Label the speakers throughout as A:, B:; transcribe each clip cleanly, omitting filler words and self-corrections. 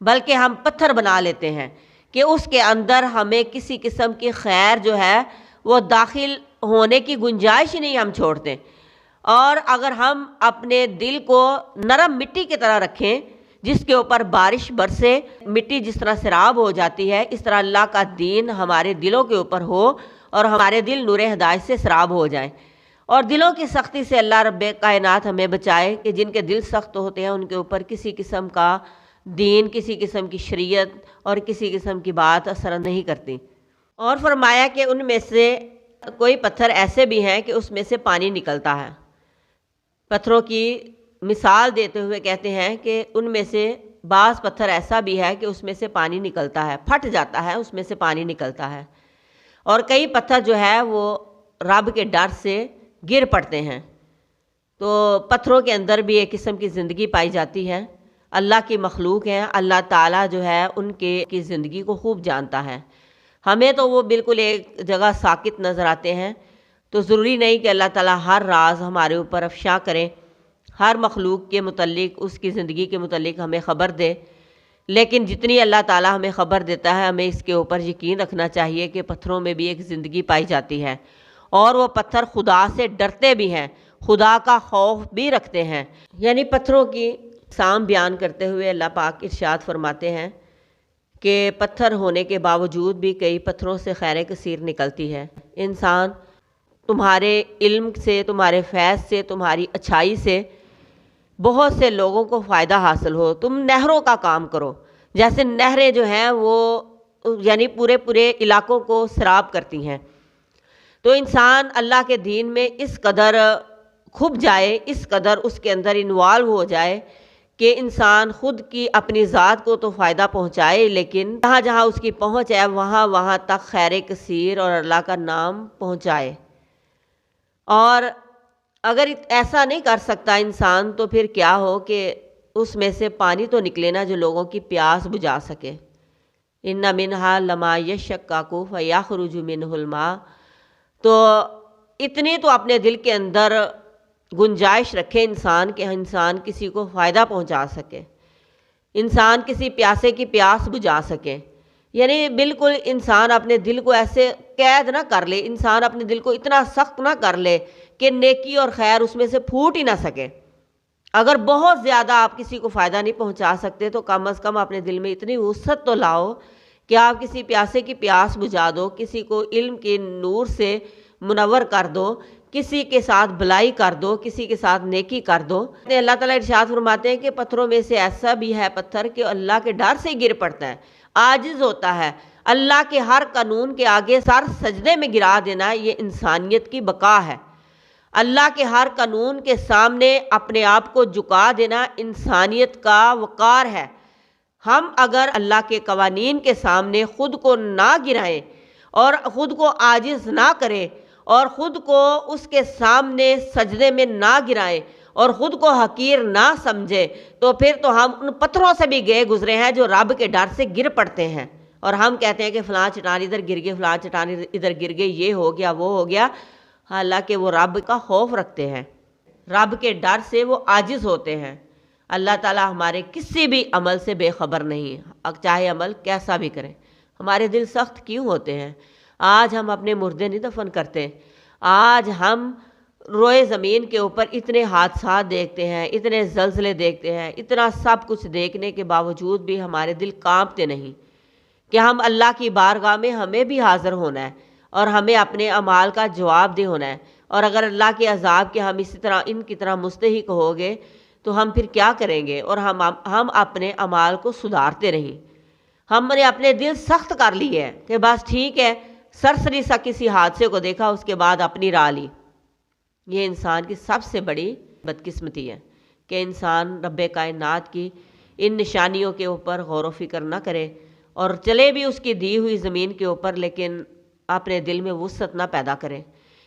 A: بلکہ ہم پتھر بنا لیتے ہیں کہ اس کے اندر ہمیں کسی قسم کی خیر جو ہے وہ داخل ہونے کی گنجائش ہی نہیں ہم چھوڑتے۔ اور اگر ہم اپنے دل کو نرم مٹی کی طرح رکھیں جس کے اوپر بارش برسے، مٹی جس طرح سیراب ہو جاتی ہے، اس طرح اللہ کا دین ہمارے دلوں کے اوپر ہو اور ہمارے دل نور ہدایت سے سیراب ہو جائیں، اور دلوں کی سختی سے اللہ رب کائنات ہمیں بچائے کہ جن کے دل سخت ہوتے ہیں ان کے اوپر کسی قسم کا دین، کسی قسم کی شریعت اور کسی قسم کی بات اثر نہیں کرتی۔ اور فرمایا کہ ان میں سے کوئی پتھر ایسے بھی ہیں کہ اس میں سے پانی نکلتا ہے۔ پتھروں کی مثال دیتے ہوئے کہتے ہیں کہ ان میں سے بعض پتھر ایسا بھی ہے کہ اس میں سے پانی نکلتا ہے، پھٹ جاتا ہے، اس میں سے پانی نکلتا ہے، اور کئی پتھر جو ہے وہ رب کے ڈر سے گر پڑتے ہیں۔ تو پتھروں کے اندر بھی ایک قسم کی زندگی پائی جاتی ہے، اللہ کی مخلوق ہیں، اللہ تعالیٰ جو ہے ان کی زندگی کو خوب جانتا ہے۔ ہمیں تو وہ بالکل ایک جگہ ساکت نظر آتے ہیں، تو ضروری نہیں کہ اللہ تعالیٰ ہر راز ہمارے اوپر افشاں کرے، ہر مخلوق کے متعلق، اس کی زندگی کے متعلق ہمیں خبر دے، لیکن جتنی اللہ تعالیٰ ہمیں خبر دیتا ہے ہمیں اس کے اوپر یقین رکھنا چاہیے کہ پتھروں میں بھی ایک زندگی پائی جاتی ہے، اور وہ پتھر خدا سے ڈرتے بھی ہیں، خدا کا خوف بھی رکھتے ہیں۔ یعنی پتھروں کی اقسام بیان کرتے ہوئے اللہ پاک ارشاد فرماتے ہیں کہ پتھر ہونے کے باوجود بھی کئی پتھروں سے خیر کثیر نکلتی ہے۔ انسان، تمہارے علم سے، تمہارے فیض سے، تمہاری اچھائی سے بہت سے لوگوں کو فائدہ حاصل ہو، تم نہروں کا کام کرو، جیسے نہریں جو ہیں وہ یعنی پورے علاقوں کو سیراب کرتی ہیں۔ تو انسان اللہ کے دین میں اس قدر کھپ جائے، اس قدر اس کے اندر انوالو ہو جائے کہ انسان خود کی اپنی ذات کو تو فائدہ پہنچائے، لیکن جہاں جہاں اس کی پہنچ ہے وہاں تک خیر کثیر اور اللہ کا نام پہنچائے۔ اور اگر ایسا نہیں کر سکتا انسان تو پھر کیا ہو کہ اس میں سے پانی تو نکلے نا جو لوگوں کی پیاس بجھا سکے۔ ان منہا لما یشقق فیخرج منہ الماء، تو اتنی تو اپنے دل کے اندر گنجائش رکھے انسان کہ انسان کسی کو فائدہ پہنچا سکے، انسان کسی پیاسے کی پیاس بجھا سکے۔ یعنی بالکل انسان اپنے دل کو ایسے قید نہ کر لے، انسان اپنے دل کو اتنا سخت نہ کر لے کہ نیکی اور خیر اس میں سے پھوٹ ہی نہ سکے۔ اگر بہت زیادہ آپ کسی کو فائدہ نہیں پہنچا سکتے تو کم از کم اپنے دل میں اتنی وسعت تو لاؤ کہ آپ کسی پیاسے کی پیاس بجھا دو، کسی کو علم کے نور سے منور کر دو، کسی کے ساتھ بھلائی کر دو، کسی کے ساتھ نیکی کر دو۔ اللہ تعالیٰ ارشاد فرماتے ہیں کہ پتھروں میں سے ایسا بھی ہے پتھر کہ اللہ کے ڈر سے گر پڑتا ہے، عاجز ہوتا ہے۔ اللہ کے ہر قانون کے آگے سر سجدے میں گرا دینا یہ انسانیت کی بقا ہے۔ اللہ کے ہر قانون کے سامنے اپنے آپ کو جھکا دینا انسانیت کا وقار ہے۔ ہم اگر اللہ کے قوانین کے سامنے خود کو نہ گرائیں اور خود کو عاجز نہ کریں اور خود کو اس کے سامنے سجدے میں نہ گرائیں اور خود کو حقیر نہ سمجھے تو پھر تو ہم ان پتھروں سے بھی گئے گزرے ہیں جو رب کے ڈر سے گر پڑتے ہیں، اور ہم کہتے ہیں کہ فلاں چٹان ادھر گر گئی، فلاں چٹان ادھر گر گئی، یہ ہو گیا وہ ہو گیا، حالانکہ وہ رب کا خوف رکھتے ہیں، رب کے ڈر سے وہ عاجز ہوتے ہیں۔ اللہ تعالیٰ ہمارے کسی بھی عمل سے بے خبر نہیں، چاہے عمل کیسا بھی کریں۔ ہمارے دل سخت کیوں ہوتے ہیں؟ آج ہم اپنے مردے نہیں دفن کرتے، آج ہم روئے زمین کے اوپر اتنے حادثات دیکھتے ہیں، اتنے زلزلے دیکھتے ہیں، اتنا سب کچھ دیکھنے کے باوجود بھی ہمارے دل کانپتے نہیں کہ ہم اللہ کی بارگاہ میں ہمیں بھی حاضر ہونا ہے اور ہمیں اپنے اعمال کا جواب دہ ہونا ہے، اور اگر اللہ کے عذاب کے ہم اسی طرح ان کی طرح مستحق ہو گے تو ہم پھر کیا کریں گے؟ اور ہم اپنے اعمال کو سدھارتے رہیں۔ ہم نے اپنے دل سخت کر لی ہے کہ بس ٹھیک ہے، سرسری سا کسی حادثے کو دیکھا اس کے بعد اپنی راہ لی۔ یہ انسان کی سب سے بڑی بدقسمتی ہے کہ انسان رب کائنات کی ان نشانیوں کے اوپر غور و فکر نہ کرے اور چلے بھی اس کی دی ہوئی زمین کے اوپر، لیکن اپنے دل میں وسعت نہ پیدا کرے۔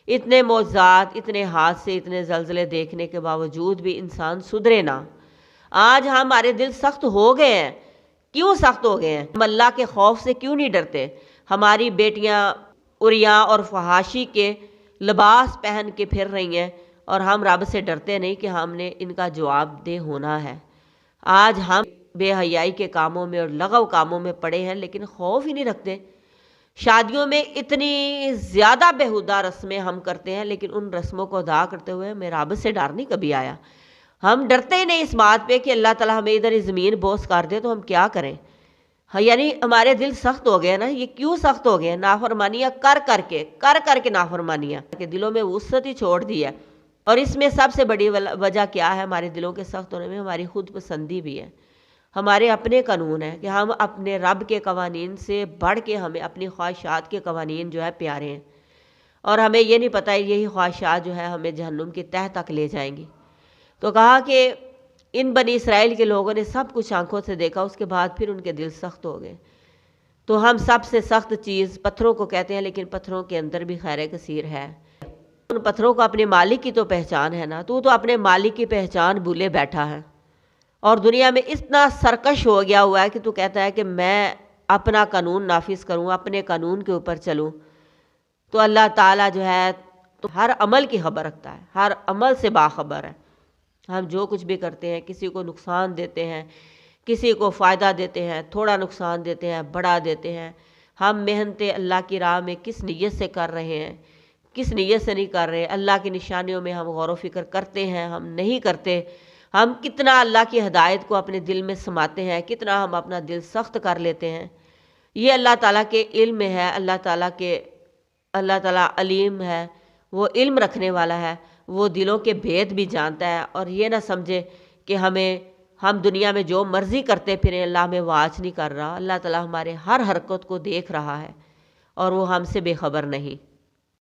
A: اتنے معجزات، اتنے حادثے، اتنے زلزلے دیکھنے کے باوجود بھی انسان سدھرے نہ۔ آج ہمارے دل سخت ہو گئے ہیں۔ کیوں سخت ہو گئے ہیں؟ ہم اللہ کے خوف سے کیوں نہیں ڈرتے؟ ہماری بیٹیاں عریاں اور فحاشی کے لباس پہن کے پھر رہی ہیں اور ہم رب سے ڈرتے نہیں کہ ہم نے ان کا جواب دہ ہونا ہے۔ آج ہم بے حیائی کے کاموں میں اور لغو کاموں میں پڑے ہیں، لیکن خوف ہی نہیں رکھتے۔ شادیوں میں اتنی زیادہ بیہودہ رسمیں ہم کرتے ہیں، لیکن ان رسموں کو ادا کرتے ہوئے ہمیں رب سے ڈر نہیں کبھی آیا۔ ہم ڈرتے ہی نہیں اس بات پہ کہ اللہ تعالیٰ ہمیں ادھر زمین بوس کر دے تو ہم کیا کریں۔ یعنی ہمارے دل سخت ہو گئے نا۔ یہ کیوں سخت ہو گئے؟ نافرمانیاں کر کر کے نافرمانیاں کہ دلوں میں وسعت ہی چھوڑ دی ہے۔ اور اس میں سب سے بڑی وجہ کیا ہے ہمارے دلوں کے سخت ہونے میں؟ ہماری خود پسندی بھی ہے، ہمارے اپنے قانون ہیں کہ ہم اپنے رب کے قوانین سے بڑھ کے ہمیں اپنی خواہشات کے قوانین جو ہے پیارے ہیں، اور ہمیں یہ نہیں پتہ یہی خواہشات جو ہے ہمیں جہنم کی تہہ تک لے جائیں گی۔ تو کہا کہ ان بنی اسرائیل کے لوگوں نے سب کچھ آنکھوں سے دیکھا، اس کے بعد پھر ان کے دل سخت ہو گئے۔ تو ہم سب سے سخت چیز پتھروں کو کہتے ہیں، لیکن پتھروں کے اندر بھی خیر کثیر ہے۔ ان پتھروں کو اپنے مالک کی تو پہچان ہے نا، تو اپنے مالک کی پہچان بھولے بیٹھا ہے، اور دنیا میں اتنا سرکش ہو گیا ہوا ہے کہ تو کہتا ہے کہ میں اپنا قانون نافذ کروں، اپنے قانون کے اوپر چلوں۔ تو اللہ تعالیٰ جو ہے تو ہر عمل کی خبر رکھتا ہے، ہر عمل سے باخبر ہے۔ ہم جو کچھ بھی کرتے ہیں، کسی کو نقصان دیتے ہیں، کسی کو فائدہ دیتے ہیں، تھوڑا نقصان دیتے ہیں، بڑا دیتے ہیں، ہم محنتیں اللہ کی راہ میں کس نیت سے کر رہے ہیں، کس نیت سے نہیں کر رہے۔ اللہ کی نشانیوں میں ہم غور و فکر کرتے ہیں، ہم نہیں کرتے۔ ہم کتنا اللہ کی ہدایت کو اپنے دل میں سماتے ہیں، کتنا ہم اپنا دل سخت کر لیتے ہیں۔ یہ اللہ تعالیٰ کے علم میں ہے۔ اللہ تعالیٰ علیم ہے، وہ علم رکھنے والا ہے، وہ دلوں کے بھید بھی جانتا ہے۔ اور یہ نہ سمجھے کہ ہم دنیا میں جو مرضی کرتے پھریں، اللہ ہمیں واچ نہیں کر رہا۔ اللہ تعالیٰ ہمارے ہر حرکت کو دیکھ رہا ہے، اور وہ ہم سے بے خبر نہیں۔